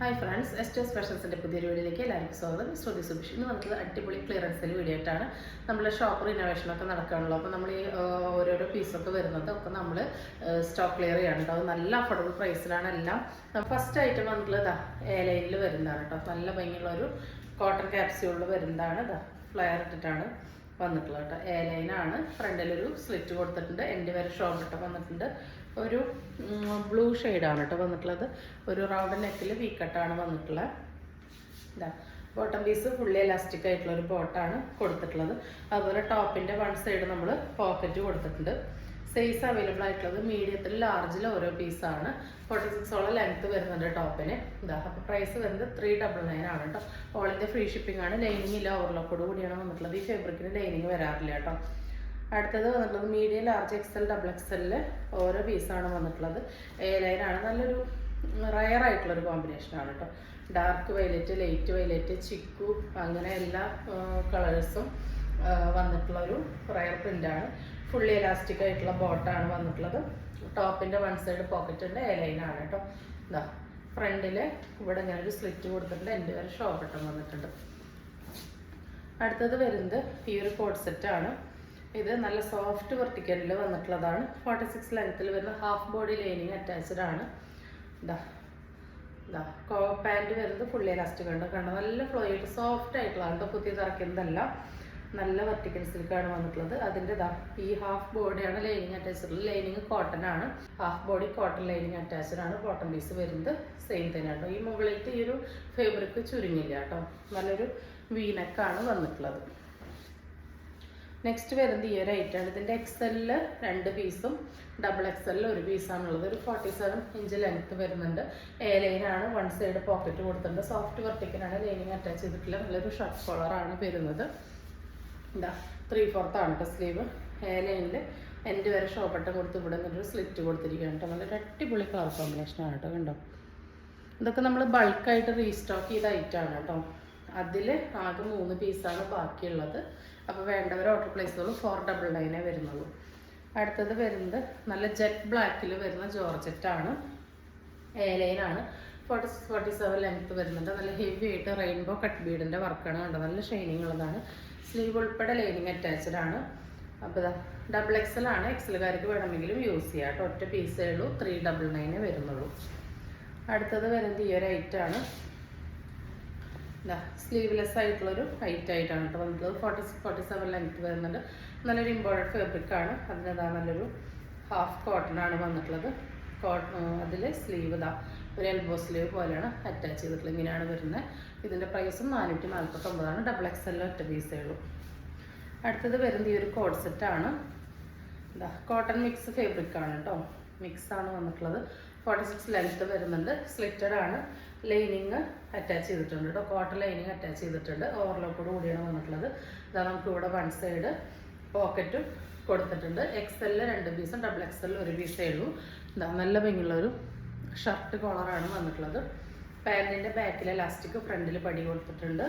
Hi friends, എസ്റ്റേഴ്സ് ഫാഷൻസിൻ്റെ പുതിയൊരു വീഡിയോയിലേക്ക് എല്ലാവർക്കും സ്വാഗതം. ശ്രുതി സുബിഷ്. ഇന്ന് നമുക്ക് അടിപൊളി ക്ലിയറൻസിൽ വീഡിയോ ആയിട്ടാണ് നമ്മുടെ ഷോപ്പ് റിനോവേഷനൊക്കെ നടക്കാനുള്ളൂ. അപ്പോൾ നമ്മൾ ഈ ഓരോരോ പീസൊക്കെ വരുന്നത് ഒക്കെ നമ്മൾ സ്റ്റോക്ക് ക്ലിയർ ചെയ്യാണ് കേട്ടോ. അത് നല്ല അഫോർഡബിൾ പ്രൈസിലാണ് എല്ലാം. ഫസ്റ്റ് ഐറ്റം വന്നിട്ടുള്ളത് എയർലൈനിൽ വരുന്നതാണ് കേട്ടോ. നല്ല ഭംഗിയുള്ളൊരു കോട്ടൺ ക്യാപ്സ്യൂളിൽ വരുന്നതാണ്. ഫ്ലയർ ഇട്ടിട്ടാണ് വന്നിട്ടുള്ളത് കേട്ടോ. എയർലൈനാണ്. ഫ്രണ്ടിലൊരു സ്ലിറ്റ് കൊടുത്തിട്ടുണ്ട്. എൻ്റെ വരെ ഷോൾഡർ വന്നിട്ടുണ്ട്. ഒരു ബ്ലൂ ഷെയ്ഡാണ് കേട്ടോ വന്നിട്ടുള്ളത്. ഒരു റൗണ്ട് നെക്കിൽ വി കട്ടാണ് വന്നിട്ടുള്ളത്. ഇതാ ബോട്ടം പീസ് ഫുള്ളി എലാസ്റ്റിക് ആയിട്ടുള്ള ഒരു ബോട്ടാണ് കൊടുത്തിട്ടുള്ളത്. അതുപോലെ ടോപ്പിൻ്റെ വൺ സൈഡ് നമ്മൾ പോക്കറ്റ് കൊടുത്തിട്ടുണ്ട്. സൈസ് അവൈലബിൾ ആയിട്ടുള്ളത് മീഡിയത്തിൽ ലാർജിൽ ഓരോ പീസാണ്. 46 ലെങ്ത് വരുന്നുണ്ട് ടോപ്പിന്. ഇതാ അപ്പോൾ പ്രൈസ് വരുന്നത് 399 ആണ് കേട്ടോ. ഓൾ ഇന്ത്യ ഫ്രീ ഷിപ്പിംഗ് ആണ്. ലൈനിങ് ഇല്ല, ഓവർലോക്കോട് കൂടിയാണ് വന്നിട്ടുള്ളത്. ഈ ഫാബ്രിക്കിന് ലൈനിങ് വരാറില്ല കേട്ടോ. അടുത്തത് വന്നിട്ടുള്ളത് മീഡിയം ലാർജ് എക്സൽ ഡബിൾ എക്സലിൽ ഓരോ പീസാണ് വന്നിട്ടുള്ളത്. എ ലൈനാണ്. നല്ലൊരു റയർ ആയിട്ടുള്ളൊരു കോമ്പിനേഷനാണ് കേട്ടോ. ഡാർക്ക് വയലറ്റ്, ലൈറ്റ് വയലറ്റ്, ചിക്കു അങ്ങനെ എല്ലാ കളേഴ്സും വന്നിട്ടുള്ളൊരു റയർ പ്രിൻ്റാണ്. ഫുള്ളി എലാസ്റ്റിക് ആയിട്ടുള്ള ബോട്ടാണ് വന്നിട്ടുള്ളത്. ടോപ്പിൻ്റെ വൺ സൈഡ് പോക്കറ്റിൻ്റെ എ ലൈനാണ് കേട്ടോ. ഇതാ ഫ്രണ്ടിൽ ഇവിടെ ഞാനൊരു സ്ലിറ്റ് കൊടുത്തിട്ടുണ്ട്. എൻ്റെ വരെ ഷോ ബട്ടൺ വന്നിട്ടുണ്ട്. അടുത്തത് വരുന്നത് ഈ ഒരു കോഡ് സെറ്റാണ്. ഇത് നല്ല സോഫ്റ്റ് വെർട്ടിക്കലിൽ വന്നിട്ടുള്ളതാണ്. 46 ലെങ്ത്തിൽ വരുന്ന ഹാഫ് ബോഡി ലൈനിങ് അറ്റാച്ച്ഡ് ആണ്. പാൻറ് വരുന്നത് ഫുള്ളി എലാസ്റ്റിക് ഉണ്ട്. കണ്ടോ നല്ല ഫ്ലോ ആയിട്ട് സോഫ്റ്റ് ആയിട്ടുള്ള പുതിയത് ഇറക്കുന്നതല്ല. നല്ല വെർട്ടിക്കൽ സിൽക്കാണ് വന്നിട്ടുള്ളത്. അതിൻ്റെ ഈ ഹാഫ് ബോഡിയാണ് ലൈനിങ് അറ്റാച്ച്ഡ്. ലൈനിങ് കോട്ടൺ ആണ്. Half body cotton lining attached ആണ്. ബോട്ടം പീസ് വരുന്നത് സെയിം തന്നെ കേട്ടോ. ഈ മുകളിലത്തെ ഈ ഒരു ഫാബ്രിക് ചുരുങ്ങില്ല കേട്ടോ. നല്ലൊരു വീനക്കാണ് വന്നിട്ടുള്ളത്. നെക്സ്റ്റ് വരുന്നത് ഈ ഒരു ഐറ്റാണ്. ഇതിൻ്റെ എക്സലിൽ 2 പീസും ഡബിൾ എക്സലിൽ 1 പീസാണുള്ളത്. ഒരു 47 ഇഞ്ച് ലെങ്ത്ത് വരുന്നുണ്ട്. എ ലൈനാണ്. വൺ സൈഡ് പോക്കറ്റ് കൊടുത്തിട്ടുണ്ട്. സോഫ്റ്റ് വെർട്ടിക്കലാണ്. ലൈനിങ് അറ്റാച്ച് ചെയ്തിട്ടില്ല. നല്ലൊരു ഷർട്ട് കോളറാണ് വരുന്നത്. എന്താ 3/4 ആണ് കേട്ടോ സ്ലീവ്. എ ലൈനിൽ എൻ്റെ വരെ ഷോപ്പട്ടം കൊടുത്ത് ഇവിടെ നിന്നൊരു സ്ലിറ്റ് കൊടുത്തിരിക്കുകയാണ് കേട്ടോ. നല്ലൊരു അടിപൊളി കളർ കോമ്പിനേഷനാണ് കേട്ടോ. കണ്ടോ, ഇതൊക്കെ നമ്മൾ ബൾക്കായിട്ട് റീസ്റ്റോക്ക് ചെയ്ത ഐറ്റമാണ് കേട്ടോ. അതിൽ ആകെ 3 പീസാണ് ബാക്കിയുള്ളത്. അപ്പോൾ വേണ്ടവർ ഓർഡർ പ്ലേസ് ചെയ്തോളൂ. 499 വരുന്നുള്ളൂ. അടുത്തത് വരുന്നത് നല്ല ജെറ്റ് ബ്ലാക്കിൽ വരുന്ന ജോർജറ്റാണ്. എ ലൈനാണ്. 47 ലെങ്ത്ത് വരുന്നുണ്ട്. നല്ല ഹെവി ആയിട്ട് റെയിൻബോ കട്ട് ബീഡിൻ്റെ വർക്കാണ് കണ്ടത്. നല്ല ഷൈനിങ് ഉള്ളതാണ്. സ്ലീവ് ഉൾപ്പെടെ ലൈനിങ് അറ്റാച്ച്ഡ് ആണ്. അപ്പോൾ ഡബിൾ എക്സൽ ആണ്. എക്സലുകാർക്ക് വേണമെങ്കിലും യൂസ് ചെയ്യാം കേട്ടോ. ഒറ്റ പീസേ ഉള്ളൂ. 399 വരുന്നുള്ളൂ. അടുത്തത് വരുന്നത് ഈ ഒരു ഐറ്റാണ്. സ്ലീവ്ലെസ് ആയിട്ടുള്ളൊരു ഹൈറ്റ് ആയിട്ടാണ് കേട്ടോ വന്നിട്ടുള്ളത്. 47 ലെങ്ത്ത് വരുന്നുണ്ട്. നല്ലൊരു ഇമ്പോർട്ടഡ് ഫാബ്രിക്കാണ്. അതിന് നല്ലൊരു ഹാഫ് കോട്ടൺ ആണ് വന്നിട്ടുള്ളത്. അതിൽ സ്ലീവ് ഒരു എൽബോ സ്ലീവ് പോലെയാണ് അറ്റാച്ച് ചെയ്തിട്ടുള്ളത്. ഇങ്ങനെയാണ് വരുന്നത്. ഇതിൻ്റെ പ്രൈസും 449 ഡബിൾ എക്സലിൽ ഒറ്റ പീസേ ഉള്ളൂ. അടുത്തത് വരുന്നത് ഈ ഒരു കോഡ് സെറ്റാണ്. കോട്ടൺ മിക്സ് ഫാബ്രിക്കാണ് കേട്ടോ. മിക്സാണ് വന്നിട്ടുള്ളത്. 46 ലെങ്ത്ത് വരുന്നുണ്ട്. സ്ലിറ്റഡ് ആണ്. ലൈനിങ് അറ്റാച്ച് ചെയ്തിട്ടുണ്ട് കേട്ടോ. കോട്ടൺ ലൈനിങ് അറ്റാച്ച് ചെയ്തിട്ടുണ്ട്. ഓവർലോക്കോട് കൂടിയാണ് വന്നിട്ടുള്ളത്. ഇതാ നമുക്ക് ഇവിടെ വൺ സൈഡ് പോക്കറ്റും കൊടുത്തിട്ടുണ്ട്. എക്സലിൽ 2 പീസും ഡബിൾ എക്സലിൽ 1 പീസേ ഉള്ളൂ. ഇതാ നല്ല ഭംഗിയുള്ളൊരു ഷർട്ട് കോളറാണ് വന്നിട്ടുള്ളത്. പാൻറ്റിൻ്റെ ബാക്കിൽ എലാസ്റ്റിക്, ഫ്രണ്ടിൽ പടി കൊടുത്തിട്ടുണ്ട്.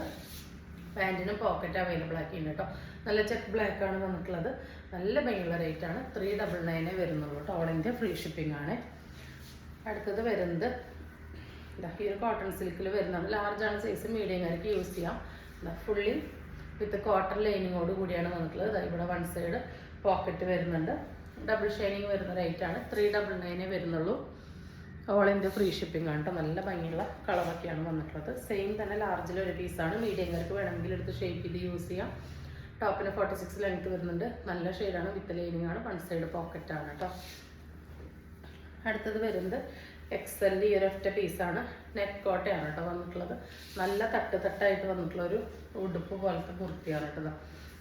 പാൻറ്റിനും പോക്കറ്റ് അവൈലബിൾ ആക്കിയിട്ടുണ്ട് കേട്ടോ. നല്ല ചെക്ക് ബ്ലാക്ക് ആണ് വന്നിട്ടുള്ളത്. നല്ല ഭംഗിയുള്ള റേറ്റാണ്. 399 വരുന്നുള്ളൂ കേട്ടോ. ഓൾ ഇന്ത്യ ഫ്രീ ഷിപ്പിംഗ് ആണ്. അടുത്തത് വരുന്നത് ഈ ഒരു കോട്ടൺ സിൽക്കിൽ വരുന്നതാണ്. ലാർജാണ് സൈസ്. മീഡിയംകാർക്ക് യൂസ് ചെയ്യാം. ഫുള്ളി വിത്ത് കോട്ടൺ ലൈനിങ്ങോട് കൂടിയാണ് വന്നിട്ടുള്ളത്. ഇവിടെ വൺ സൈഡ് പോക്കറ്റ് വരുന്നുണ്ട്. ഡബിൾ ഷൈനിങ് വരുന്ന റേറ്റാണ്. 399 വരുന്നുള്ളൂ. ഓൾ ഇന്ത്യ ഫ്രീ ഷിപ്പിംഗ് ആണ് കേട്ടോ. നല്ല ഭംഗിയുള്ള കളറൊക്കെയാണ് വന്നിട്ടുള്ളത്. സെയിം തന്നെ ലാർജിൽ 1 പീസാണ്. മീഡിയംകാർക്ക് വേണമെങ്കിൽ എടുത്ത് ഷേപ്പ് ചെയ്ത് യൂസ് ചെയ്യാം. ടോപ്പിന് 46 ലെങ്ത്ത് വരുന്നുണ്ട്. നല്ല ഷെയ്ഡാണ്. വിത്ത് ലൈനിങ് ആണ്. വൺ സൈഡ് പോക്കറ്റാണ് കേട്ടോ. അടുത്തത് വരുന്നത് എക്സലിൻ്റെ ഈ ഒരു ഒറ്റ പീസാണ്. നെറ്റ് കോട്ടയാണ് കേട്ടോ വന്നിട്ടുള്ളത്. നല്ല തട്ടായിട്ട് വന്നിട്ടുള്ള ഒരു ഉടുപ്പ് പോലത്തെ കുർത്തിയാണ് കേട്ടോ.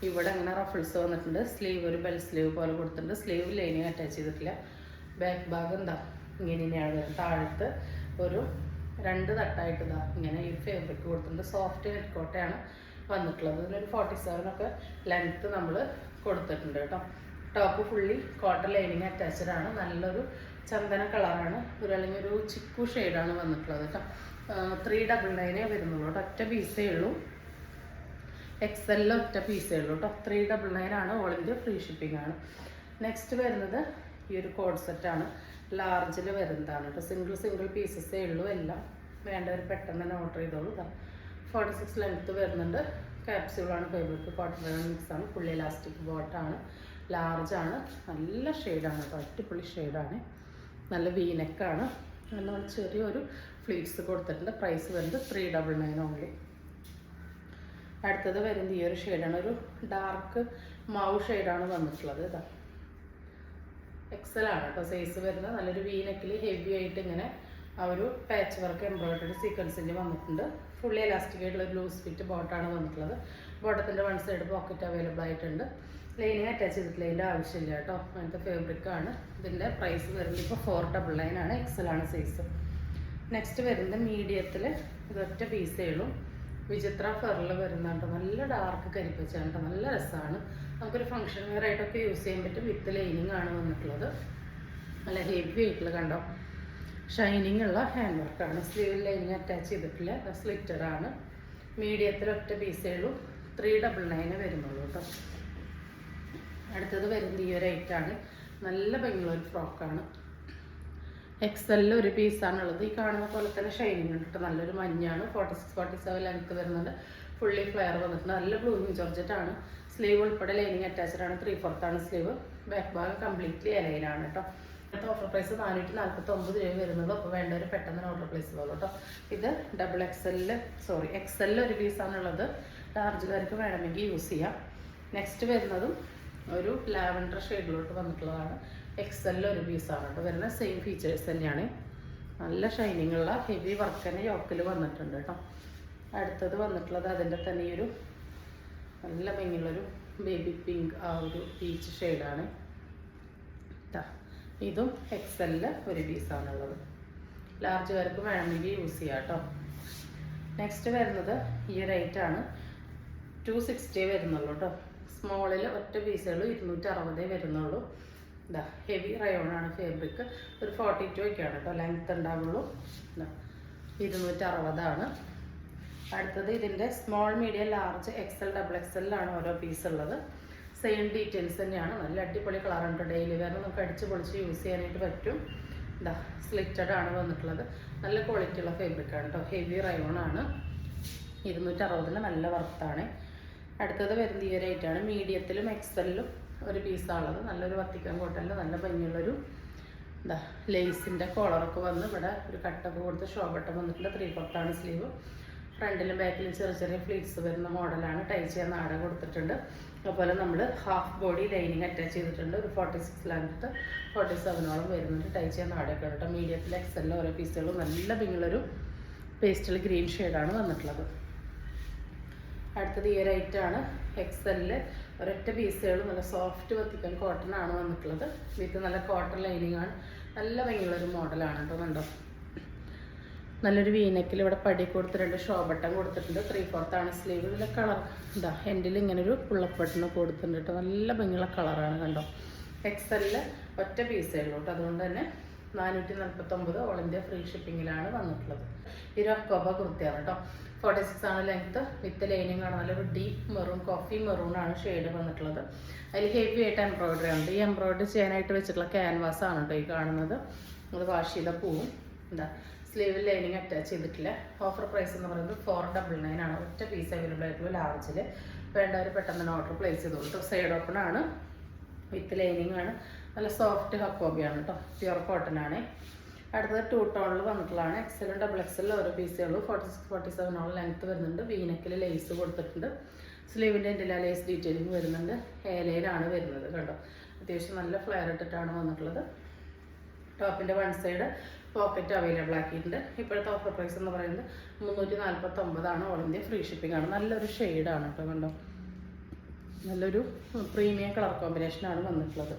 ഇവിടെ അങ്ങനെ റഫിൾസ് വന്നിട്ടുണ്ട്. സ്ലീവ് ഒരു ബെൽ സ്ലീവ് പോലെ കൊടുത്തിട്ടുണ്ട്. സ്ലീവ് ലൈനിങ് അറ്റാച്ച് ചെയ്തിട്ടില്ല. ബാക്ക് ഭാഗം ഇങ്ങനെയാണ് വരുന്നത്. താഴത്ത് ഒരു 2 തട്ടായിട്ട് ഇങ്ങനെ ഈ ഫാബ്രിക് കൊടുത്തിട്ടുണ്ട്. സോഫ്റ്റ് നെറ്റ് കോട്ടയാണ് വന്നിട്ടുള്ളത്. ഇതിനൊരു 47 ലെങ്ത്ത് നമ്മൾ കൊടുത്തിട്ടുണ്ട് കേട്ടോ. Top fully cotton lining attached ആണ്. നല്ലൊരു ചന്ദന കളറാണ്. അല്ലെങ്കിൽ ഒരു ചിക്കു ഷെയ്ഡാണ് വന്നിട്ടുള്ളത് കേട്ടോ. 399 വരുന്നുള്ളൂ കേട്ടോ. ഒറ്റ പീസേ ഉള്ളൂ. എക്സലിൽ ഒറ്റ പീസേ ഉള്ളൂ കേട്ടോ. 399 ഓൾ ഇന്ത്യ ഫ്രീ ഷിപ്പിംഗ് ആണ്. നെക്സ്റ്റ് വരുന്നത് ഈ ഒരു കോഡ് സെറ്റാണ്. ലാർജിൽ വരുന്നതാണ് കേട്ടോ. സിംഗിൾ പീസസേ ഉള്ളൂ. എല്ലാം വേണ്ടവർ പെട്ടെന്ന് തന്നെ ഓർഡർ ചെയ്തോളൂ. 46 ലെങ്ത്ത് വരുന്നുണ്ട്. ക്യാപ്സ്യൂളാണ് ഫേബ്രിക്, കോട്ടൺ മിക്സാണ്, ഫുള്ളി ഇലാസ്റ്റിക് ബോട്ടാണ്, ലാർജാണ്, നല്ല ഷെയ്ഡാണ് കേട്ടോ, അടിപൊളി ഷെയ്ഡാണ്, നല്ല വീനെക്കാണ്. നമ്മൾ ചെറിയൊരു ഫ്ലീറ്റ്സ് കൊടുത്തിട്ടുണ്ട്. പ്രൈസ് വരുന്നത് 399 ഓൺലി. അടുത്തത് വരുന്നത് ഈ ഒരു ഷെയ്ഡാണ്, ഒരു ഡാർക്ക് മൗ ഷെയ്ഡാണ് വന്നിട്ടുള്ളത്. ഇതാ എക്സൽ ആണ് കേട്ടോ സൈസ് വരുന്നത്. നല്ലൊരു വീനെക്കിൽ ഹെവി ആയിട്ട് ഇങ്ങനെ ആ ഒരു പാച്ച് വർക്ക് എംബ്രോയിഡറി സീക്വൻസിൻ്റെ വന്നിട്ടുണ്ട്. ഫുള്ളി ഇലാസ്റ്റിക് ആയിട്ടുള്ള ഒരു ലൂസ് ഫിറ്റ് ബോട്ടാണ് വന്നിട്ടുള്ളത്. ബോട്ടത്തിൻ്റെ വൺ സൈഡ് പോക്കറ്റ് അവൈലബിൾ ആയിട്ടുണ്ട്. ലൈനിങ് അറ്റാച്ച് ചെയ്തിട്ടില്ല, അതിൻ്റെ ആവശ്യമില്ല കേട്ടോ, അങ്ങനത്തെ ഫാബ്രിക്കാണ്. ഇതിൻ്റെ പ്രൈസ് വരുന്നത് ഇപ്പോൾ 499 ആണ്. എക്സലാണ് സൈസ്. നെക്സ്റ്റ് വരുന്നത് മീഡിയത്തിൽ ഇതൊറ്റ പീസേ ഉള്ളൂ. വിചിത്ര ഫെറിൽ വരുന്നുണ്ട്. നല്ല ഡാർക്ക് കരിപ്പച്ചാണ് കേട്ടോ, നല്ല രസമാണ്. നമുക്കൊരു ഫംഗ്ഷൻ വെയർ ആയിട്ടൊക്കെ യൂസ് ചെയ്യാൻ പറ്റും. വിത്ത് ലൈനിങ് ആണ് വന്നിട്ടുള്ളത്. നല്ല ഹെവി ആയിട്ടുള്ള കണ്ടോ, ഷൈനിങ് ഉള്ള ഹാൻഡ് വർക്കാണ്. സ്ലീവ് ലൈനിങ് അറ്റാച്ച് ചെയ്തിട്ടില്ല, സ്ലിറ്റഡ് ആണ്. മീഡിയത്തിൽ ഒറ്റ പീസേ ഉള്ളൂ. 399 വരുന്നുള്ളൂ കേട്ടോ. അടുത്തത് വരുന്നത് ഈ ഒരു ഐറ്റാണ്. നല്ല ഭംഗിയുള്ള ഒരു ഫ്രോക്കാണ്. എക്സലിൽ ഒരു പീസാണുള്ളത്. ഈ കാണുന്ന പോലെ തന്നെ ഷൈനിങ് ഉണ്ട് കേട്ടോ. നല്ലൊരു മഞ്ഞാണ്. 46-47 ലെങ്ത്ത് വരുന്നുണ്ട്. ഫുള്ളി ഫ്ലെയർ വന്നിട്ടുണ്ട്. നല്ല ബ്ലൂമിങ് ജോർജറ്റാണ്. സ്ലീവ് ഉൾപ്പെടെ ലൈനിങ് അറ്റാച്ച്ഡ് ആണ്. 3/4 ആണ് സ്ലീവ്. ബാക്ക് ഭാഗം കംപ്ലീറ്റ്ലി എലൈനാണ് കേട്ടോ. അടുത്ത ഓഫർ പ്രൈസ് 449 രൂപ വരുന്നുള്ളൂ. അപ്പോൾ വേണ്ടവർ പെട്ടെന്ന് ഓർഡർ പ്ലേസ് പോകുള്ളൂ കേട്ടോ. ഇത് എക്സലിൽ ഒരു പീസാണുള്ളത്. ലാർജുകാർക്ക് വേണമെങ്കിൽ യൂസ് ചെയ്യാം. നെക്സ്റ്റ് വരുന്നതും ഒരു ലാവൻഡർ ഷെയ്ഡിലോട്ട് വന്നിട്ടുള്ളതാണ്. എക്സലിൽ ഒരു പീസാണ് കേട്ടോ വരുന്നത്. സെയിം ഫീച്ചേഴ്സ് തന്നെയാണ്. നല്ല ഷൈനിങ് ഉള്ള ഹെവി വർക്ക് തന്നെ യോക്കിൽ വന്നിട്ടുണ്ട് കേട്ടോ. അടുത്തത് വന്നിട്ടുള്ളത് അതിൻ്റെ തന്നെ ഈ ഒരു നല്ല ഭംഗിയുള്ളൊരു ബേബി പിങ്ക് ആ ഒരു പീച്ച് ഷെയ്ഡാണ്. ഇതും എക്സലിൽ ഒരു പീസാണുള്ളത്. ലാർജുകാർക്ക് വേണമെങ്കിൽ യൂസ് ചെയ്യാം കേട്ടോ. നെക്സ്റ്റ് വരുന്നത് ഈ ഒരു ഐറ്റാണ്. 260 വരുന്നുള്ളൂ കേട്ടോ. സ്മോളിൽ ഒറ്റ പീസുകൾ 260 വരുന്നുള്ളൂ. ഇതാ ഹെവി റയോണാണ് ഫാബ്രിക്. ഒരു 42 ഒക്കെയാണ് കേട്ടോ ലെങ്ത്ത് ഉണ്ടാവുള്ളൂ. 260 ആണ്. അടുത്തത് ഇതിൻ്റെ small, medium, large, XL, double എക്സലിലാണ് ഓരോ പീസ് ഉള്ളത്. സെയിം ഡീറ്റെയിൽസ് തന്നെയാണ്. നല്ല അടിപൊളി കളറുണ്ട്. ഡെയിലി വെയർ നമുക്ക് അടിച്ച് പൊളിച്ച് യൂസ് ചെയ്യാനായിട്ട് പറ്റും. ഇതാ സ്ലിറ്റഡ് ആണ് വന്നിട്ടുള്ളത്. നല്ല ക്വാളിറ്റി ഉള്ള ഫാബ്രിക്കാണ് കേട്ടോ. ഹെവി റയോണാണ്. 260 നല്ല വർത്താണ്. അടുത്തത് വരുന്നത് ഈ ഒരു ഐറ്റാണ്. മീഡിയത്തിലും എക്സലിലും ഒരു പീസാണുള്ളത്. നല്ലൊരു വത്തിക്കാൻ കോട്ടണിൽ നല്ല ഭംഗിയുള്ളൊരു എന്താ ലേസിൻ്റെ കോളറൊക്കെ വന്ന് ഇവിടെ ഒരു കട്ടൊക്കെ കൊടുത്ത് ഷോ ബട്ടൺ വന്നിട്ടുണ്ട്. 3/4 ആണ് സ്ലീവ്. ഫ്രണ്ടിലും ബാക്കിലും ചെറിയ ചെറിയ ഫ്ലീറ്റ്സ് വരുന്ന മോഡലാണ്. ടൈ ചെയ്യാൻ നാട കൊടുത്തിട്ടുണ്ട്. അതുപോലെ നമ്മൾ ഹാഫ് ബോഡി ലൈനിങ് അറ്റാച്ച് ചെയ്തിട്ടുണ്ട്. ഒരു 46 ലെങ്ത്ത് 47 വരുന്നുണ്ട്. ടൈ ചെയ്യാൻ നാടൊക്കെ കേട്ടോ. മീഡിയത്തിൽ എക്സലിൽ ഓരോ പീസുകളും നല്ല ഭംഗിയുള്ളൊരു പേസ്റ്റൽ ഗ്രീൻ ഷെയ്ഡാണ് വന്നിട്ടുള്ളത്. അടുത്തത് ഈ ഒരു ഐറ്റാണ്. എക്സലിൽ ഒരൊറ്റ പീസുകൾ നല്ല സോഫ്റ്റ് വത്തിക്കൻ കോട്ടൺ ആണ് വന്നിട്ടുള്ളത്. വിത്ത് നല്ല കോട്ടൺ ലൈനിങ് ആണ്. നല്ല ഭംഗിയുള്ളൊരു മോഡലാണ് കേട്ടോ. കണ്ടോ, നല്ലൊരു വീനെക്കിൽ ഇവിടെ പടി കൊടുത്തിട്ടുണ്ട്. ഷോ ബട്ടൺ കൊടുത്തിട്ടുണ്ട്. 3/4 ആണ് സ്ലീവ്. ഇതിലെ കളർ ഇതാ എൻഡിൽ ഇങ്ങനെ ഒരു പുള്ളപ്പ് ബട്ടൺ കൊടുത്തിട്ടുണ്ട് കേട്ടോ. നല്ല ഭംഗിയുള്ള കളറാണ് കണ്ടോ. എക്സലിൽ ഒറ്റ പീസേ ഉള്ളൂ കേട്ടോ. അതുകൊണ്ട് തന്നെ 449 ഓൾ ഇന്ത്യ ഫ്രീ ഷിപ്പിങ്ങിലാണ് വന്നിട്ടുള്ളത്. ഈ ഒരു അക്കോബ കുർത്തിയാണ് കേട്ടോ. 46 ആണ് ലെങ്ത്ത്. വിത്ത് ലൈനിങ് ആണ്. നല്ലൊരു ഡീപ്പ് മെറൂൺ, കോഫി മെറൂൺ ആണ് ഷെയ്ഡ് വന്നിട്ടുള്ളത്. അതിൽ ഹെവി ആയിട്ട് എംബ്രോയിഡറി ഉണ്ട്. ഈ എംബ്രോയിഡറി ചെയ്യാനായിട്ട് വെച്ചിട്ടുള്ള ക്യാൻവാസ് ആണ് കേട്ടോ ഈ കാണുന്നത്. അത് വാഷ് ചെയ്ത പൂവും എന്താ സ്ലീവ് ലൈനിങ് അറ്റാച്ച് ചെയ്തിട്ടില്ല. ഓഫർ പ്രൈസ് എന്ന് പറയുന്നത് 499 ആണ്. ഒറ്റ പീസ് അവൈലബിൾ ആയിട്ടുള്ള ലാർജിൽ. വേണ്ടവർ പെട്ടെന്ന് തന്നെ ഓർഡർ പ്ലേസ് ചെയ്തോളൂ കേട്ടോ. സൈഡ് ഓപ്പൺ ആണ്. വിത്ത് ലൈനിങ് ആണ്. നല്ല സോഫ്റ്റ് ഹക്കോബിയാണ് കേട്ടോ. പ്യുർ കോട്ടൺ ആണ്. അടുത്തത് 2 ടോണിൽ വന്നിട്ടുള്ളതാണ്. എക്സലും ഡബിൾ എക്സലിൽ ഓരോ പീസേ ഉള്ളൂ. 46-47 ലെങ്ത്ത് വരുന്നുണ്ട്. വീനെക്കിൽ ലേസ് കൊടുത്തിട്ടുണ്ട്. സ്ലീവിൻ്റെ എൻ്റെ ലേസ് ഡീറ്റെയിലിംഗ് വരുന്നുണ്ട്. ഏലയിലാണ് വരുന്നത് കേട്ടോ. അത്യാവശ്യം നല്ല ഫ്ലെയർ ഇട്ടിട്ടാണ് വന്നിട്ടുള്ളത്. ടോപ്പിൻ്റെ വൺ സൈഡ് പോക്കറ്റ് അവൈലബിൾ ആക്കിയിട്ടുണ്ട്. ഇപ്പോഴത്തെ ഓഫർ പ്രൈസ് എന്ന് പറയുന്നത് 349 ആണ്. ഓൾ ഇന്ത്യ ഫ്രീ ഷിപ്പിംഗ് ആണ്. നല്ലൊരു ഷെയ്ഡാണ് കേട്ടോ. കണ്ടോ, നല്ലൊരു പ്രീമിയം കളർ കോമ്പിനേഷനാണ് വന്നിട്ടുള്ളത്.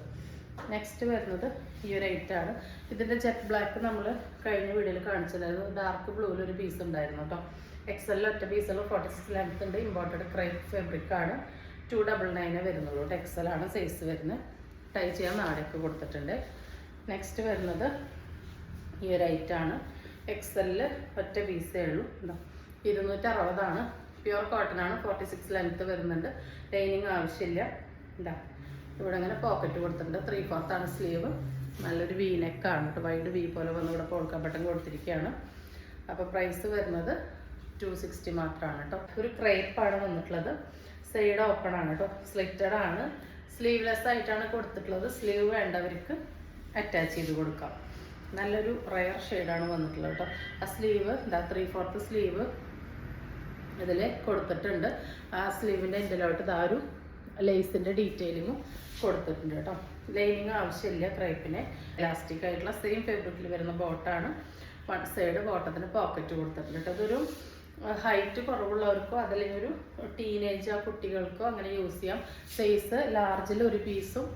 നെക്സ്റ്റ് വരുന്നത് ഈ ഒരു ഐറ്റാണ്. ഇതിൻ്റെ ജെറ്റ് ബ്ലാക്ക് നമ്മൾ കഴിഞ്ഞ വീഡിയോയിൽ കാണിച്ചതായിരുന്നു. ഡാർക്ക് ബ്ലൂവിൽ ഒരു പീസ് ഉണ്ടായിരുന്നു കേട്ടോ. എക്സലിൽ ഒറ്റ പീസുകൾ 46 ലെങ്ത്ത് ഉണ്ട്. Imported crepe ഫാബ്രിക്കാണ്. 299 വരുന്നുള്ളൂ കേട്ടോ. എക്സലാണ് സൈസ് വരുന്നത്. ടൈ ചെയ്യാൻ നാടൊക്കെ കൊടുത്തിട്ടുണ്ട്. നെക്സ്റ്റ് വരുന്നത് ഈ ഒരു ഐറ്റാണ്. എക്സലിൽ ഒറ്റ പീസേ ഉള്ളൂ. 260 ആണ്. പ്യുർ കോട്ടൺ ആണ്. 46 ലെങ്ത്ത് വരുന്നുണ്ട്. ലൈനിങ് ആവശ്യമില്ല. എന്താ ഇവിടെ ഇങ്ങനെ പോക്കറ്റ് കൊടുത്തിട്ടുണ്ട്. 3/4 ആണ് സ്ലീവ്. നല്ലൊരു വീനെക്കാണ് കേട്ടോ. വൈഡ് വി പോലെ വന്ന് ഇവിടെ പോൾക്ക ബട്ടൺ കൊടുത്തിരിക്കുകയാണ്. അപ്പോൾ പ്രൈസ് വരുന്നത് 260 മാത്രമാണ് കേട്ടോ. ഒരു ക്രേപ്പാണ് വന്നിട്ടുള്ളത്. സൈഡ് ഓപ്പൺ ആണ് കേട്ടോ, സ്ലിറ്റഡ് ആണ്. സ്ലീവ്ലെസ് ആയിട്ടാണ് കൊടുത്തിട്ടുള്ളത്. സ്ലീവ് വേണ്ടവർക്ക് അറ്റാച്ച് ചെയ്ത് കൊടുക്കാം. നല്ലൊരു റയർ ഷെയ്ഡാണ് വന്നിട്ടുള്ളത് കേട്ടോ. ആ സ്ലീവ് എന്താ 3/4 സ്ലീവ് ഇതിൽ കൊടുത്തിട്ടുണ്ട്. ആ സ്ലീവിൻ്റെ എൻഡിലോട്ട് ഇതാ ഒരു ലേസിൻ്റെ ഡീറ്റെയിലിങ്ങും കൊടുത്തിട്ടുണ്ട് കേട്ടോ. ലൈനിങ് ആവശ്യമില്ല ക്രേപ്പിന്. ഇലാസ്റ്റിക് ആയിട്ടുള്ള സെയിം ഫാബ്രിക്കിൽ വരുന്ന ബോട്ടാണ്. വൺ സൈഡ് ബോട്ടത്തിന് പോക്കറ്റ് കൊടുത്തിട്ടുണ്ട് കേട്ടോ. ഇതൊരു ഹൈറ്റ് കുറവുള്ളവർക്കോ അതല്ലെങ്കിൽ ഒരു ടീനേജ് ആ കുട്ടികൾക്കോ അങ്ങനെ യൂസ് ചെയ്യാം. സൈസ് ലാർജിൽ ഒരു പീസും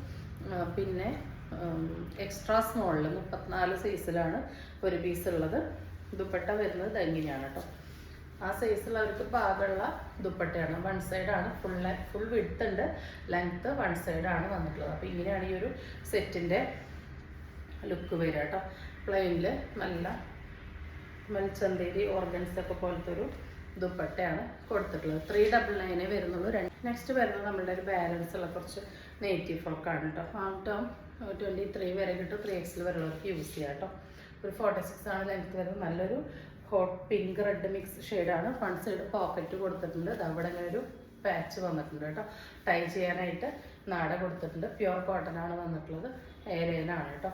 പിന്നെ എക്സ്ട്രാ സ്മോളിൽ 34 സൈസിലാണ് ഒരു പീസ് ഉള്ളത്. ദുപ്പട്ട വരുന്നത് ഇങ്ങനെയാണ് കേട്ടോ. ആ സൈസുള്ളവർക്ക് പാകമുള്ള ദുപ്പട്ടയാണ്. വൺ സൈഡാണ്, ഫുൾ വിഡ്ത്ത് ഉണ്ട്, ലെങ്ത്ത് വൺ സൈഡാണ് വന്നിട്ടുള്ളത്. അപ്പോൾ ഇങ്ങനെയാണ് ഈ ഒരു സെറ്റിൻ്റെ ലുക്ക് വരിക കേട്ടോ. പ്ലെയിനിൽ നല്ല മൽച്ചന്തേരി ഓർഗൻസൊക്കെ പോലത്തെ ഒരു ദുപ്പട്ടയാണ് കൊടുത്തിട്ടുള്ളത്. 399 വരുന്നുള്ളൂ. നെക്സ്റ്റ് വരുന്നത് നമ്മളുടെ ഒരു ബാലൻസ് ഉള്ള കുറച്ച് നെയ്റ്റീവ് ഫ്രോക്കാണ് കേട്ടോ. ആം ടേം 23 വരെ കിട്ടും. 3XL വരെയുള്ളവർക്ക് യൂസ് ചെയ്യാം കേട്ടോ. ഒരു 46 ആണ് ലെങ്ത്ത് വരുന്നത്. നല്ലൊരു ഹോട്ട് പിങ്ക് റെഡ് മിക്സ് ഷെയ്ഡാണ്. വൺ സൈഡ് പോക്കറ്റ് കൊടുത്തിട്ടുണ്ട്. അവിടെ ഇങ്ങനെ ഒരു പാച്ച് വന്നിട്ടുണ്ട് കേട്ടോ. ടൈ ചെയ്യാനായിട്ട് നാട കൊടുത്തിട്ടുണ്ട്. പ്യുവർ കോട്ടൺ ആണ് വന്നിട്ടുള്ളത്. ഏരിയനാണ് കേട്ടോ.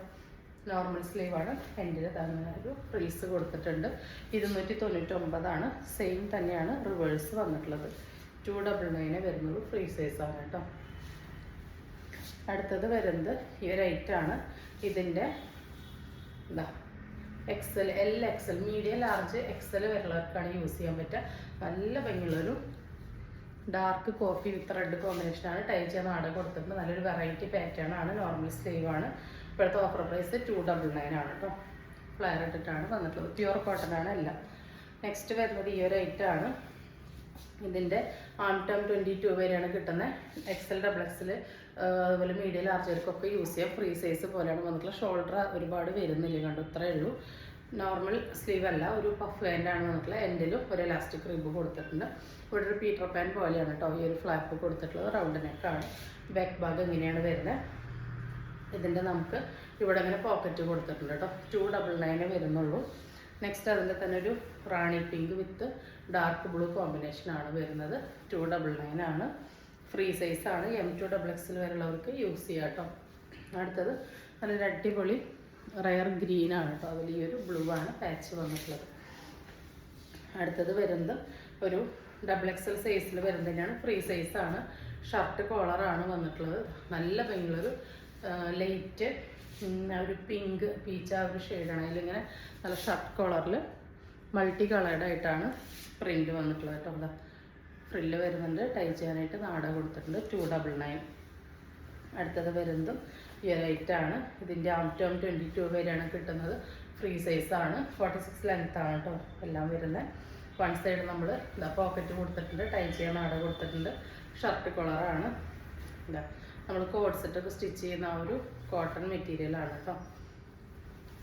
നോർമൽ സ്ലീവാണ്. എൻഡിൽ തന്നെ ഒരു ഫ്രീസ് കൊടുത്തിട്ടുണ്ട്. 299 സെയിം തന്നെയാണ് റിവേഴ്സ് വന്നിട്ടുള്ളത്. 299 വരുന്നത് ഫ്രീ സൈസാണ് കേട്ടോ. അടുത്തത് വരുന്നത് ഈ ഒരു ഐറ്റാണ്. ഇതിൻ്റെ എന്താ XL, LXL, medium, large, XL വരെയുള്ളവർക്കാണ് യൂസ് ചെയ്യാൻ പറ്റുക. നല്ല ഭംഗിയുള്ളൊരു ഡാർക്ക് കോഫി വിത്ത് റെഡ് കോമ്പിനേഷനാണ്. ടൈ ചെയ്യാൻ നാട കൊടുത്തിട്ടുണ്ട്. നല്ലൊരു വെറൈറ്റി പാറ്റേൺ ആണ്. നോർമൽ സ്ലീവാണ്. ഇപ്പോഴത്തെ ഓഫർ പ്രൈസ് 299 ആണ് കേട്ടോ. ഫ്ലയർ ഇട്ടിട്ടാണ് വന്നിട്ടുള്ളത്. പ്യുവർ കോട്ടൺ ആണ് എല്ലാം. നെക്സ്റ്റ് വരുന്നത് ഈ ഒരു ഐറ്റാണ്. ഇതിൻ്റെ ആം ടേം 22 വരെയാണ് കിട്ടുന്നത്. XL, XXL അതുപോലെ മീഡിയം ലാർജർക്കൊക്കെ യൂസ് ചെയ്യാം. ഫ്രീ സൈസ് പോലെയാണ് വന്നിട്ടുള്ളത്. ഷോൾഡർ ഒരുപാട് വരുന്നില്ല, കണ്ടു ഇത്രയേ ഉള്ളൂ. നോർമൽ സ്ലീവ് അല്ല, ഒരു പഫ് പാൻ്റാണ് വന്നിട്ടുള്ളത്. എൻഡിലും ഒരു ഇലാസ്റ്റിക് റിബ് കൊടുത്തിട്ടുണ്ട്. ഇവിടെ ഒരു പീറ്റർ പാൻ പോലെയാണ് കേട്ടോ ഈ ഒരു ഫ്ലാപ്പ് കൊടുത്തിട്ടുള്ളത്. റൗണ്ട് നെക്കാണ്. ബാക്ക് ഭാഗം ഇങ്ങനെയാണ് വരുന്നത്. ഇതിൻ്റെ നമുക്ക് ഇവിടെ ഇങ്ങനെ പോക്കറ്റ് കൊടുത്തിട്ടുണ്ട് കേട്ടോ. 299 വരുന്നുള്ളൂ. നെക്സ്റ്റ് അതിൻ്റെ തന്നെ ഒരു റാണി പിങ്ക് വിത്ത് ഡാർക്ക് ബ്ലൂ കോമ്പിനേഷനാണ് വരുന്നത്. 299 ആണ്. ഫ്രീ സൈസാണ്. M2XXL വരെയുള്ളവർക്ക് യൂസ് ചെയ്യാം കേട്ടോ. അടുത്തത് നല്ലൊരു അടിപൊളി റയർ ഗ്രീനാണ് കേട്ടോ. അതിൽ ഈ ഒരു ബ്ലൂ ആണ് പാച്ച് വന്നിട്ടുള്ളത്. അടുത്തത് വരുന്നത് ഒരു XXL സൈസിൽ വരുന്നതിനാണ്. ഫ്രീ സൈസാണ്. ഷർട്ട് കോളറാണ് വന്നിട്ടുള്ളത്. നല്ല ഭംഗിയുള്ളൊരു ലൈറ്റ് ഒരു പിങ്ക് പീച്ച് ആ ഒരു ഷെയ്ഡാണ്. അതിലിങ്ങനെ നല്ല ഷർട്ട് കോളറിൽ മൾട്ടി കളേർഡ് ആയിട്ടാണ് പ്രിൻറ്റ് വന്നിട്ടുള്ളത് കേട്ടോ. എന്താ ഫ്രില്ല് വരുന്നുണ്ട്. ടൈ ചെയ്യാനായിട്ട് നാട കൊടുത്തിട്ടുണ്ട്. 299. അടുത്തത് വരുന്നതും ഈ ഒരു ഐറ്റാണ്. ഇതിൻ്റെ ആം ടേം 22 വരെയാണ് കിട്ടുന്നത്. ഫ്രീ സൈസാണ്. 46 ലെങ്ത്താണ് കേട്ടോ എല്ലാം വരുന്നത്. വൺ സൈഡ് നമ്മൾ എന്താ പോക്കറ്റ് കൊടുത്തിട്ടുണ്ട്. ടൈ ചെയ്യാൻ നാട കൊടുത്തിട്ടുണ്ട്. ഷർട്ട് കോളറാണ്. എന്താ നമ്മൾ കോഡ് സെറ്റൊക്കെ സ്റ്റിച്ച് ചെയ്യുന്ന ആ ഒരു കോട്ടൺ മെറ്റീരിയലാണ് കേട്ടോ.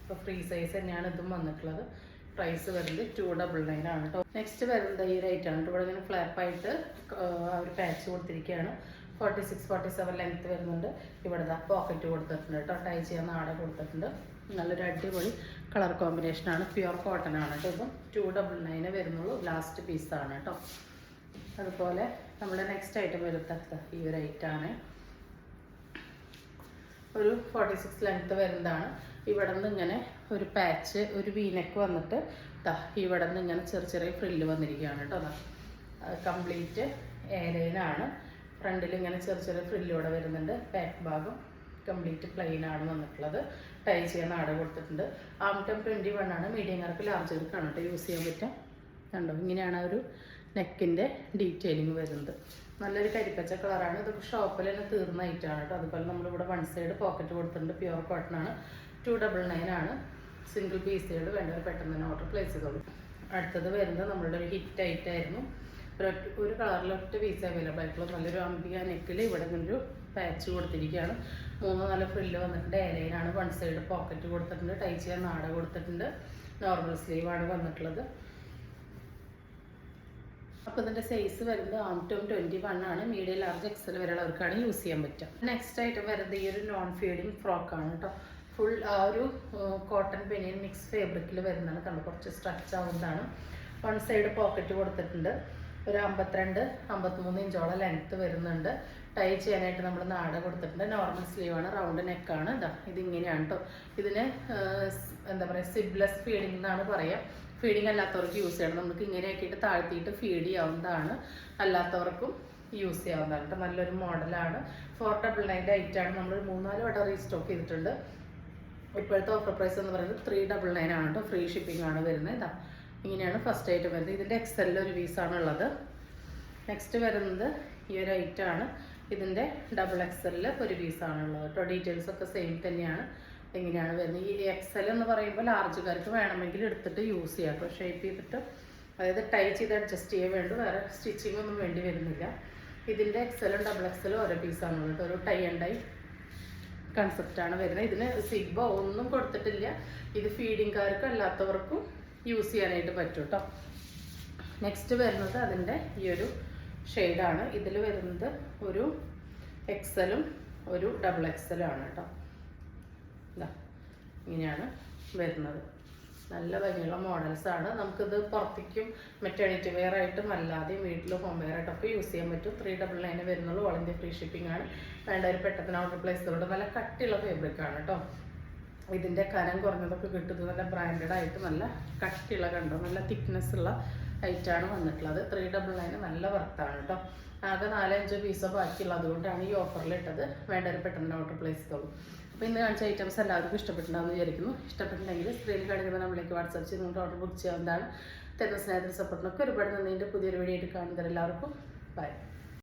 അപ്പോൾ ഫ്രീ സൈസ് തന്നെയാണ് ഇതും വന്നിട്ടുള്ളത്. പ്രൈസ് വരുന്നത് 299 ആണ് കേട്ടോ. നെക്സ്റ്റ് വരുന്നത് ഈ ഒരു ഐറ്റാണ് കേട്ടോ. ഇവിടെ ഇങ്ങനെ ഫ്ലാപ്പായിട്ട് ആ ഒരു പാച്ച് കൊടുത്തിരിക്കുകയാണ്. 46, 47 ലെങ്ത്ത് വരുന്നുണ്ട്. ഇവിടെ പോക്കറ്റ് കൊടുത്തിട്ടുണ്ട് കേട്ടോ. ടൈ ചെയ്യാൻ നാട കൊടുത്തിട്ടുണ്ട്. നല്ലൊരു അടിപൊളി കളർ കോമ്പിനേഷനാണ്. പ്യുവർ കോട്ടൺ ആണ് കേട്ടോ. ഇതും 299 വരുന്നുള്ളൂ. ലാസ്റ്റ് പീസാണ് കേട്ടോ. അതുപോലെ നമ്മുടെ നെക്സ്റ്റ് ഐറ്റം വരുന്നത് ഈ ഒരു ഐറ്റാണ്. ഒരു 46 ലെങ്ത്ത് വരുന്നതാണ്. ഇവിടെ നിന്ന് ഇങ്ങനെ ഒരു പാച്ച്, ഒരു വീനെക്ക് വന്നിട്ട് ഇവിടെ നിന്ന് ഇങ്ങനെ ചെറിയ ഫ്രില്ല് വന്നിരിക്കുകയാണ് കേട്ടോ. കംപ്ലീറ്റ് ഏലയിലാണ്. ഫ്രണ്ടിൽ ഇങ്ങനെ ചെറിയ ഫ്രില്ലോടെ വരുന്നുണ്ട്. ബാക്ക് ഭാഗം കംപ്ലീറ്റ് പ്ലെയിൻ ആണ് വന്നിട്ടുള്ളത്. ടൈ ചെയ്യാൻ നാട കൊടുത്തിട്ടുണ്ട്. ആം ടേം 21 ആണ്. മീഡിയംകാർക്ക് ലാർജർക്കാണ് കേട്ടോ യൂസ് ചെയ്യാൻ പറ്റുക. കണ്ടോ ഇങ്ങനെയാണ് ഒരു നെക്കിൻ്റെ ഡീറ്റെയിലിങ് വരുന്നത്. നല്ലൊരു കരിപ്പച്ച കളറാണ്. ഇതൊക്കെ ഷോപ്പിൽ തന്നെ തീർന്ന ഐറ്റാണ് കേട്ടോ. അതുപോലെ നമ്മളിവിടെ വൺ സൈഡ് പോക്കറ്റ് കൊടുത്തിട്ടുണ്ട്. പ്യുവർ കോട്ടൺ ആണ്. 299 ആണ്. സിംഗിൾ പീസുകൾ വേണ്ടവർ പെട്ടെന്ന് തന്നെ ഓർഡർ പ്ലേസ് ചെയ്തോളൂ. അടുത്തത് വരുന്നത് നമ്മളുടെ ഒരു ഹിറ്റ് ഐറ്റായിരുന്നു. ഒരു കളറിൽ ഒറ്റ പീസ് അവൈലബിൾ ആയിട്ടുള്ള നല്ലൊരു അംബിക നെക്കിൽ ഇവിടെ നിന്നൊരു പാച്ച് കൊടുത്തിരിക്കുകയാണ്. 3 നല്ല ഫ്രില്ല് വന്നിട്ടുണ്ട്. ഏലയിലാണ്. വൺ സൈഡ് പോക്കറ്റ് കൊടുത്തിട്ടുണ്ട്. ടൈ ചെയ്യാൻ നാട കൊടുത്തിട്ടുണ്ട്. നോർമൽ സ്ലീവാണ് വന്നിട്ടുള്ളത്. അപ്പോൾ ഇതിൻ്റെ സൈസ് വരുന്നത് ആം ടേം 21 ആണ്. മീഡിയം, ലാർജ്, XL വരെയുള്ളവർക്കാണ് യൂസ് ചെയ്യാൻ പറ്റുക. നെക്സ്റ്റ് ഐറ്റം വരുന്നത് ഈ ഒരു നോൺ ഫീഡിങ് ഫ്രോക്കാണ് കേട്ടോ. ഫുൾ ആ ഒരു കോട്ടൺ ബനിയൻ മിക്സ് ഫാബ്രിക്കിൽ വരുന്നതാണ്. കണ്ടു കുറച്ച് സ്ട്രെച്ച് ആവുന്നതാണ്. വൺ സൈഡ് പോക്കറ്റ് കൊടുത്തിട്ടുണ്ട്. ഒരു 52-53 ഇഞ്ചോളം ലെങ്ത്ത് വരുന്നുണ്ട്. ടൈ ചെയ്യാനായിട്ട് നമ്മൾ നാട കൊടുത്തിട്ടുണ്ട്. നോർമൽ സ്ലീവാണ്, റൗണ്ട് നെക്കാണ്. ഇതാ ഇതിങ്ങനെയാണ് കേട്ടോ. ഇതിന് എന്താ പറയുക, സിബ്ലെസ് ഫീഡിംഗ് എന്നാണ് പറയുക. ഫീഡിങ് അല്ലാത്തവർക്ക് യൂസ് ചെയ്യണം. നമുക്ക് ഇങ്ങനെ ആക്കിയിട്ട് താഴ്ത്തിയിട്ട് ഫീഡ് ചെയ്യാവുന്നതാണ്, അല്ലാത്തവർക്കും യൂസ് ചെയ്യാവുന്നതാണ് കേട്ടോ. നല്ലൊരു മോഡലാണ്. 499 ഐറ്റാണ്. നമ്മൾ 3-4 വട്ടം റീസ്റ്റോക്ക് ചെയ്തിട്ടുണ്ട്. ഇപ്പോഴത്തെ ഓഫർ പ്രൈസ് എന്ന് പറയുന്നത് 399 ആണ് കേട്ടോ. ഫ്രീ ഷിപ്പിംഗ് ആണ് വരുന്നത്. ഇതാ ഇങ്ങനെയാണ് ഫസ്റ്റ് ഐറ്റം വരുന്നത്. ഇതിൻ്റെ എക്സലിൽ ഒരു പീസാണ് ഉള്ളത്. നെക്സ്റ്റ് വരുന്നത് ഈ ഒരു ഐറ്റാണ്. ഇതിൻ്റെ ഡബിൾ എക്സലിൽ ഒരു പീസാണ് ഉള്ളത് കേട്ടോ. ഡീറ്റെയിൽസ് ഒക്കെ സെയിം തന്നെയാണ്. എങ്ങനെയാണ് വരുന്നത്, ഈ എക്സൽ എന്ന് പറയുമ്പോൾ ലാർജുകാർക്ക് വേണമെങ്കിൽ എടുത്തിട്ട് യൂസ് ചെയ്യാം കേട്ടോ. ഷേപ്പ് ചെയ്തിട്ട്, അതായത് ടൈ ചെയ്ത് അഡ്ജസ്റ്റ് ചെയ്യാൻ വേണ്ടി വേറെ സ്റ്റിച്ചിങ് ഒന്നും വേണ്ടി വരുന്നില്ല. ഇതിൻ്റെ എക്സലും ഡബിൾ എക്സലും ഓരോ പീസാണ് കേട്ടോ. ഒരു ടൈ ആൻഡ് ഡൈ കൺസെപ്റ്റാണ് വരുന്നത്. ഇതിന് സിബോ ഒന്നും കൊടുത്തിട്ടില്ല. ഇത് ഫീഡിങ്കാർക്ക് അല്ലാത്തവർക്കും യൂസ് ചെയ്യാനായിട്ട് പറ്റും കേട്ടോ. നെക്സ്റ്റ് വരുന്നത് അതിൻ്റെ ഈ ഒരു ഷെയ്ഡാണ്. ഇതിൽ വരുന്നത് ഒരു എക്സലും ഒരു ഡബിൾ എക്സലും ആണ് കേട്ടോ. ഇതാ ഇങ്ങനെയാണ് വരുന്നത്. നല്ല ഭംഗിയുള്ള മോഡൽസാണ്. നമുക്കിത് പുറത്തേക്കും മെറ്റേണിറ്റി വെയർ ആയിട്ടും അല്ലാതെയും വീട്ടിൽ ഹോം വെയർ ആയിട്ടൊക്കെ യൂസ് ചെയ്യാൻ പറ്റും. 399 വരുന്നുള്ളൂ. ഓൾ ഇന്ത്യ ഫ്രീ ഷിപ്പിംഗ് ആണ്. വേണ്ടവർ പെട്ടെന്ന് ഓർഡർ പ്ലേസ് ചെയ്തോണ്ട്. നല്ല കട്ടിയുള്ള ഫാബ്രിക്കാണ് കേട്ടോ. ഇതിൻ്റെ കനം കുറഞ്ഞതൊക്കെ കിട്ടുന്നത് നല്ല ബ്രാൻഡഡ് ആയിട്ട് നല്ല കട്ടിയുള്ള, കണ്ടോ നല്ല തിക്നെസ് ഉള്ള ഐറ്റാണ് വന്നിട്ടുള്ളത്. 399 നല്ല വർത്താണ് കേട്ടോ. ആകെ 4-5 പീസോ ബാക്കിയുള്ളത്, അതുകൊണ്ടാണ് ഈ ഓഫറിൽ ഇട്ടത്. വേണ്ടവർ പെട്ടെന്ന് ഓർഡർ പ്ലേസ് ചെയ്തോളൂ. അപ്പോൾ ഇന്ന് കാണിച്ച ഐറ്റംസ് എല്ലാവർക്കും ഇഷ്ടപ്പെട്ടിട്ടുണ്ടാകുമെന്ന് വിചാരിക്കുന്നു. ഇഷ്ടപ്പെട്ടിട്ടുണ്ടെങ്കിൽ സ്ക്രീനിൽ കാണിക്കുന്ന നമ്മളിലേക്ക് വാട്സാപ്പ് ചെയ്തുകൊണ്ട് ഓർഡർ ബുക്ക് ചെയ്യാവുന്നതാണ്. തരുന്ന സ്നേഹത്തിന് സപ്പോർട്ടിനൊക്കെ ഒരുപാട് നന്ദിയുണ്ട്. പുതിയൊരു വീഡിയോ ആയിട്ട് കാണുന്നവരെല്ലാവർക്കും ബൈ.